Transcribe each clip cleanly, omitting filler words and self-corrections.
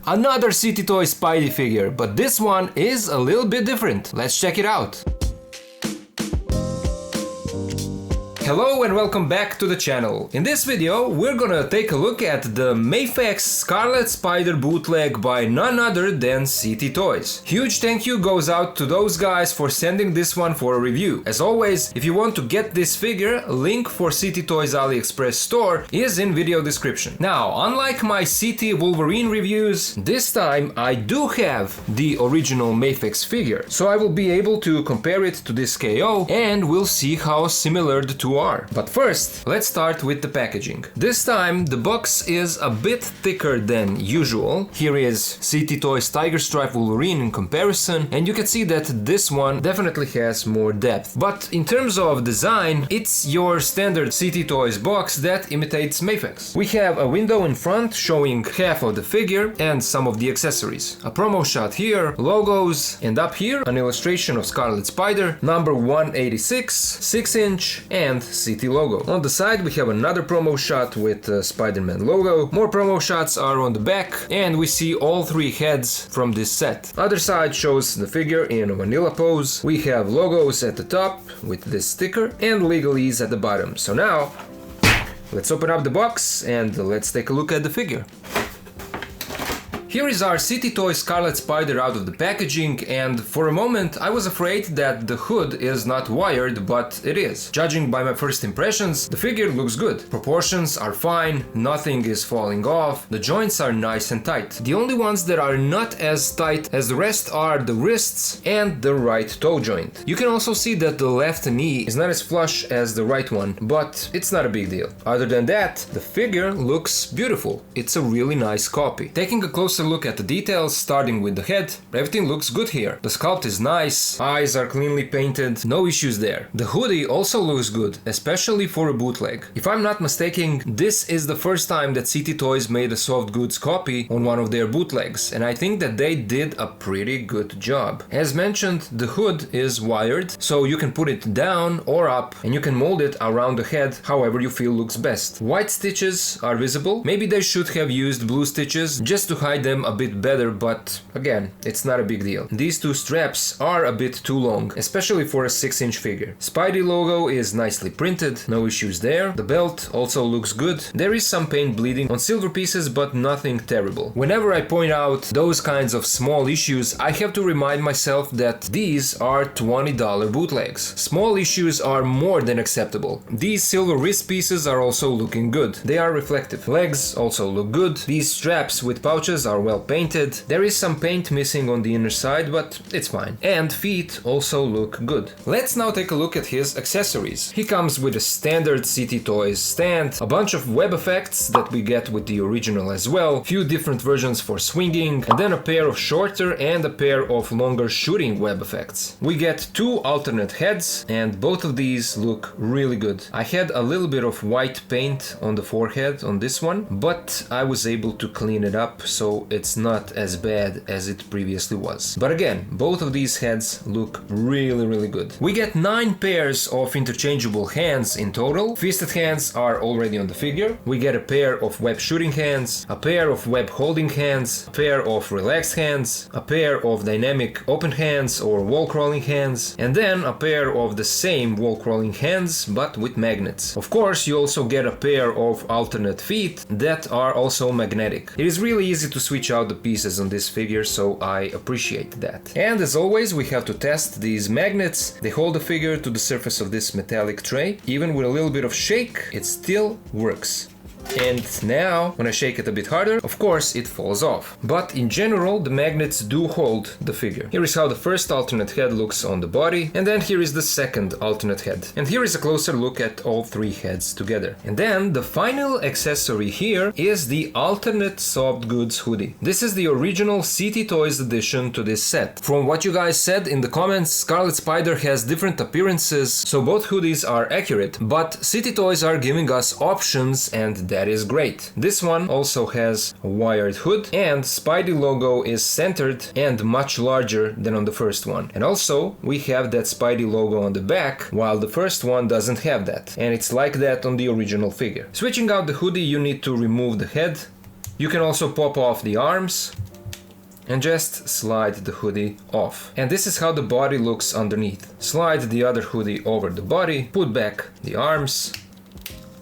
Another City Toys Spidey figure, but this one is a little bit different. Let's check it out. Hello and welcome back to the channel. In this video we're gonna take a look at the MAFEX Scarlet Spider bootleg by none other than City Toys. Huge thank you goes out to those guys for sending this one for a review. As always, if you want to get this figure, link for City Toys AliExpress store is in video description. Now, unlike my City Wolverine reviews, this time I do have the original MAFEX figure, so I will be able to compare it to this KO and we'll see how similar the two are. But first, let's start with the packaging. This time the box is a bit thicker than usual. Here is City Toys Tiger Stripe Wolverine in comparison, and you can see that this one definitely has more depth. But in terms of design, it's your standard City Toys box that imitates MAFEX. We have a window in front showing half of the figure and some of the accessories. A promo shot here, logos, and up here an illustration of Scarlet Spider, number 186, 6-inch, and City logo. On the side we have another promo shot with Spider-Man logo. More promo shots are on the back, and we see all three heads from this set. Other side shows the figure in a vanilla pose. We have logos at the top with this sticker and legalese at the bottom. So now let's open up the box and let's take a look at the figure. Here is our City Toys Scarlet Spider out of the packaging, and for a moment I was afraid that the hood is not wired, but it is. Judging by my first impressions, the figure looks good. Proportions are fine, nothing is falling off, the joints are nice and tight. The only ones that are not as tight as the rest are the wrists and the right toe joint. You can also see that the left knee is not as flush as the right one, but it's not a big deal. Other than that, the figure looks beautiful. It's a really nice copy. Taking a closer look at the details, starting with the head, everything looks good here. The sculpt is nice, eyes are cleanly painted, no issues there. The hoodie also looks good, especially for a bootleg. If I'm not mistaken, this is the first time that City Toys made a soft goods copy on one of their bootlegs, and I think that they did a pretty good job. As mentioned, the hood is wired, so you can put it down or up, and you can mold it around the head however you feel looks best. White stitches are visible. Maybe they should have used blue stitches just to hide them a bit better, but again, it's not a big deal. These two straps are a bit too long, especially for a 6-inch figure. Spidey logo is nicely printed, no issues there. The belt also looks good. There is some paint bleeding on silver pieces, but nothing terrible. Whenever I point out those kinds of small issues, I have to remind myself that these are $20 bootlegs. Small issues are more than acceptable. These silver wrist pieces are also looking good. They are reflective. Legs also look good. These straps with pouches are well painted. There is some paint missing on the inner side, but it's fine. And feet also look good. Let's now take a look at his accessories. He comes with a standard City Toys stand, a bunch of web effects that we get with the original as well, few different versions for swinging, and then a pair of shorter and a pair of longer shooting web effects. We get two alternate heads, and both of these look really good. I had a little bit of white paint on the forehead on this one, but I was able to clean it up, so it's not as bad as it previously was. But again, both of these heads look really good. We get 9 pairs of interchangeable hands in total. Fisted hands are already on the figure. We get a pair of web shooting hands, a pair of web holding hands, a pair of relaxed hands, a pair of dynamic open hands or wall crawling hands, and then a pair of the same wall crawling hands but with magnets. Of course, you also get a pair of alternate feet that are also magnetic. It is really easy to switch out the pieces on this figure, so I appreciate that. And as always, we have to test these magnets. They hold the figure to the surface of this metallic tray. Even with a little bit of shake, it still works. And now, when I shake it a bit harder, of course it falls off. But in general, the magnets do hold the figure. Here is how the first alternate head looks on the body, and then here is the second alternate head. And here is a closer look at all three heads together. And then the final accessory here is the alternate soft goods hoodie. This is the original City Toys addition to this set. From what you guys said in the comments, Scarlet Spider has different appearances, so both hoodies are accurate, but City Toys are giving us options, and that is great. This one also has a wired hood, and Spidey logo is centered and much larger than on the first one. And also we have that Spidey logo on the back, while the first one doesn't have that, and it's like that on the original figure. Switching out the hoodie, you need to remove the head. You can also pop off the arms, and just slide the hoodie off. And this is how the body looks underneath. Slide the other hoodie over the body, put back the arms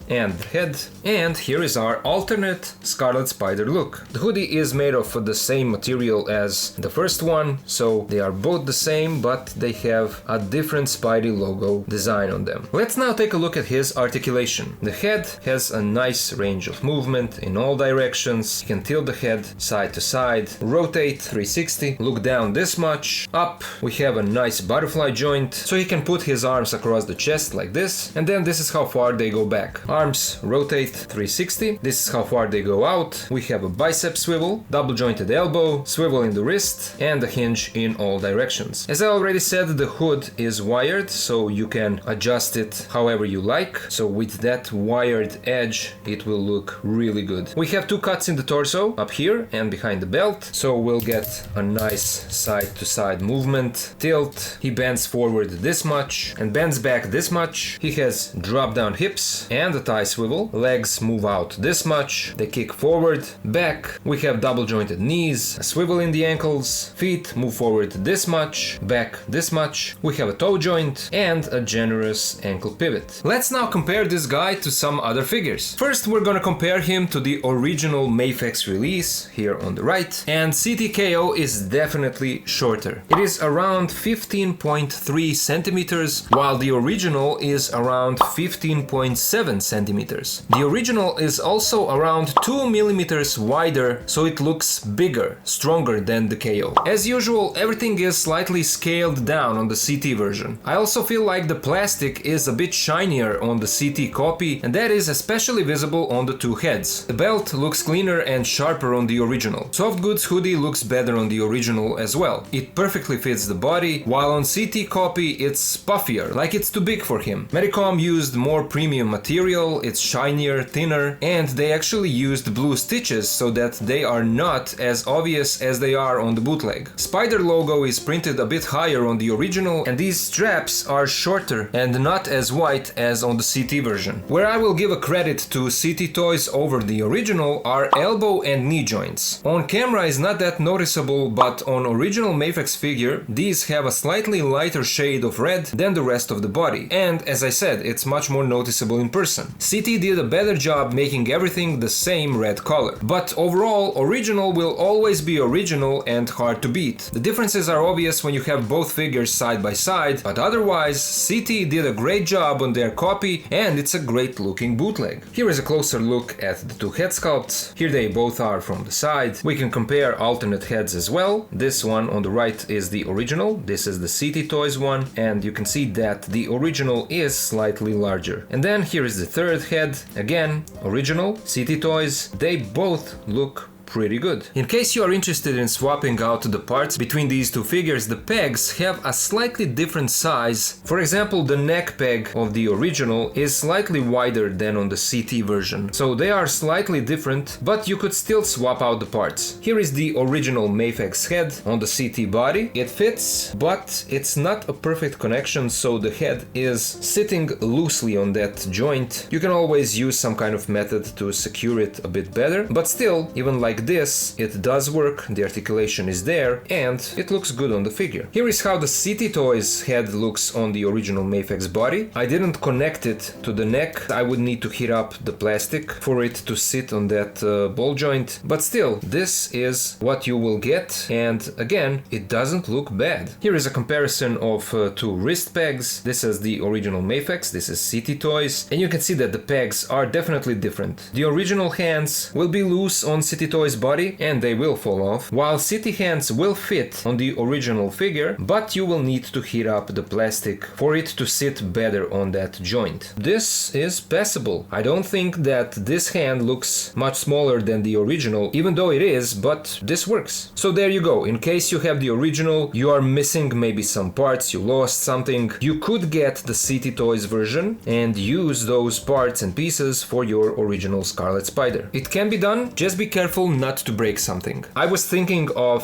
and the head, and here is our alternate Scarlet Spider look. The hoodie is made of the same material as the first one, so they are both the same, but they have a different Spidey logo design on them. Let's now take a look at his articulation. The head has a nice range of movement in all directions. You can tilt the head side to side, rotate 360, look down this much, up. We have a nice butterfly joint, so he can put his arms across the chest like this, and then this is how far they go back. Arms rotate 360, this is how far they go out. We have a bicep swivel, double jointed elbow, swivel in the wrist, and a hinge in all directions. As I already said, the hood is wired, so you can adjust it however you like. So with that wired edge, it will look really good. We have two cuts in the torso, up here and behind the belt, so we'll get a nice side to side movement. Tilt, he bends forward this much and bends back this much. He has drop down hips and a thigh swivel. Legs move out this much, they kick forward, back. We have double jointed knees, a swivel in the ankles, feet move forward this much, back this much. We have a toe joint and a generous ankle pivot. Let's now compare this guy to some other figures. First, we're gonna compare him to the original MAFEX release here on the right, and SHF is definitely shorter. It is around 15.3 centimeters, while the original is around 15.7 centimeters. The original is also around 2 millimeters wider, so it looks bigger, stronger than the KO. As usual, everything is slightly scaled down on the CT version. I also feel like the plastic is a bit shinier on the CT copy, and that is especially visible on the two heads. The belt looks cleaner and sharper on the original. Soft goods hoodie looks better on the original as well. It perfectly fits the body, while on CT copy it's puffier, like it's too big for him. Medicom used more premium material, it's shinier, thinner, and they actually used blue stitches so that they are not as obvious as they are on the bootleg. Spider logo is printed a bit higher on the original, and these straps are shorter and not as white as on the CT version. Where I will give a credit to CT toys over the original are elbow and knee joints. On camera is not that noticeable, but on original MAFEX figure these have a slightly lighter shade of red than the rest of the body, and as I said, it's much more noticeable in person. CT did a better job making everything the same red color, but overall original will always be original and hard to beat. The differences are obvious when you have both figures side by side, but otherwise CT did a great job on their copy and it's a great looking bootleg. Here is a closer look at the two head sculpts. Here they both are from the side. We can compare alternate heads as well. This one on the right is the original, this is the CT Toys one, and you can see that the original is slightly larger. And then here is the third head, again original, CT Toys. They both look pretty good. In case you are interested in swapping out the parts between these two figures, the pegs have a slightly different size. For example, the neck peg of the original is slightly wider than on the CT version, so they are slightly different, but you could still swap out the parts. Here is the original MAFEX head on the CT body. It fits, but it's not a perfect connection, so the head is sitting loosely on that joint. You can always use some kind of method to secure it a bit better, but still, even like this, it does work, the articulation is there, and it looks good on the figure. Here is how the CT Toys head looks on the original MAFEX body. I didn't connect it to the neck, I would need to heat up the plastic for it to sit on that ball joint, but still, this is what you will get, and again, it doesn't look bad. Here is a comparison of two wrist pegs. This is the original MAFEX, this is CT Toys, and you can see that the pegs are definitely different. The original hands will be loose on CT Toys body and they will fall off, while CT hands will fit on the original figure, but you will need to heat up the plastic for it to sit better on that joint. This is passable. I don't think that this hand looks much smaller than the original, even though it is, but this works. So there you go. In case you have the original, you are missing maybe some parts, you lost something, you could get the CT Toys version and use those parts and pieces for your original Scarlet Spider. It can be done, just be careful not to break something. I was thinking of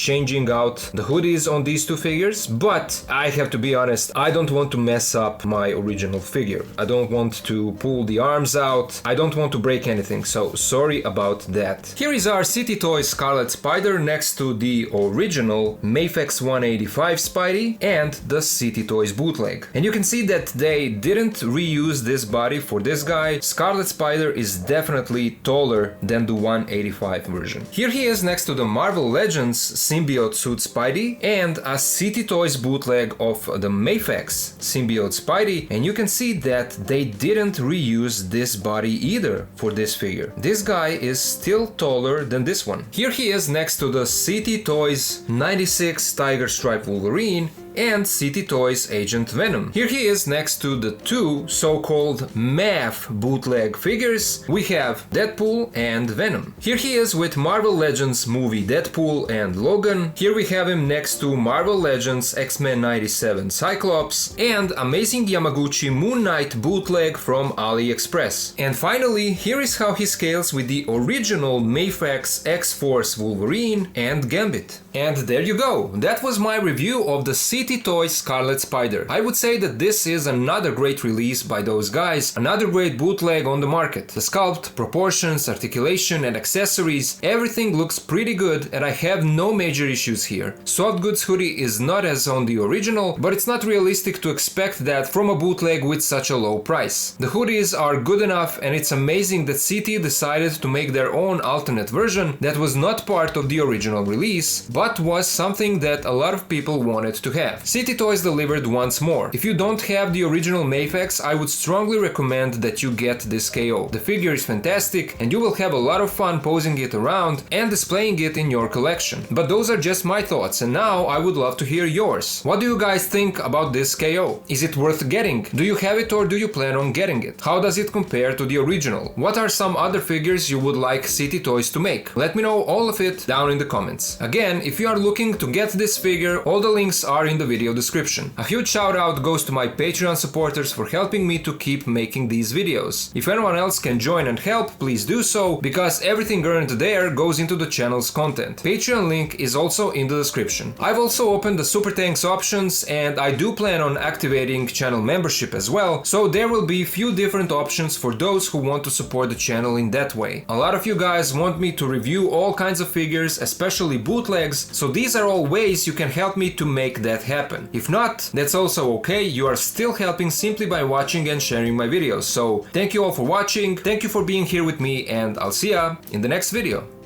changing out the hoodies on these two figures, but I have to be honest, I don't want to mess up my original figure. I don't want to pull the arms out, I don't want to break anything, so sorry about that. Here is our City Toys Scarlet Spider next to the original MAFEX 185 Spidey and the City Toys bootleg. And you can see that they didn't reuse this body for this guy. Scarlet Spider is definitely taller than the 185 version. Here he is next to the Marvel Legends Symbiote Suit Spidey and a City Toys bootleg of the MAFEX Symbiote Spidey, and you can see that they didn't reuse this body either for this figure. This guy is still taller than this one. Here he is next to the City Toys 96 Tiger Stripe Wolverine and City Toys Agent Venom. Here he is next to the two so-called MAF bootleg figures. We have Deadpool and Venom. Here he is with Marvel Legends movie Deadpool and Logan. Here we have him next to Marvel Legends X-Men 97 Cyclops and Amazing Yamaguchi Moon Knight bootleg from AliExpress. And finally, here is how he scales with the original MAFEX X-Force Wolverine and Gambit. And there you go. That was my review of the City Toys Scarlet Spider. I would say that this is another great release by those guys, another great bootleg on the market. The sculpt, proportions, articulation and accessories, everything looks pretty good and I have no major issues here. Soft goods hoodie is not as on the original, but it's not realistic to expect that from a bootleg with such a low price. The hoodies are good enough and it's amazing that CT decided to make their own alternate version that was not part of the original release, but was something that a lot of people wanted to have. City Toys delivered once more. If you don't have the original MAFEX, I would strongly recommend that you get this KO. The figure is fantastic and you will have a lot of fun posing it around and displaying it in your collection. But those are just my thoughts and now I would love to hear yours. What do you guys think about this KO? Is it worth getting? Do you have it or do you plan on getting it? How does it compare to the original? What are some other figures you would like City Toys to make? Let me know all of it down in the comments. Again, if you are looking to get this figure, all the links are in the video description. A huge shout out goes to my Patreon supporters for helping me to keep making these videos. If anyone else can join and help, please do so, because everything earned there goes into the channel's content. Patreon link is also in the description. I've also opened the Super Thanks options and I do plan on activating channel membership as well, so there will be few different options for those who want to support the channel in that way. A lot of you guys want me to review all kinds of figures, especially bootlegs, so these are all ways you can help me to make that happen. If not, that's also okay, you are still helping simply by watching and sharing my videos. So thank you all for watching, thank you for being here with me, and I'll see ya in the next video.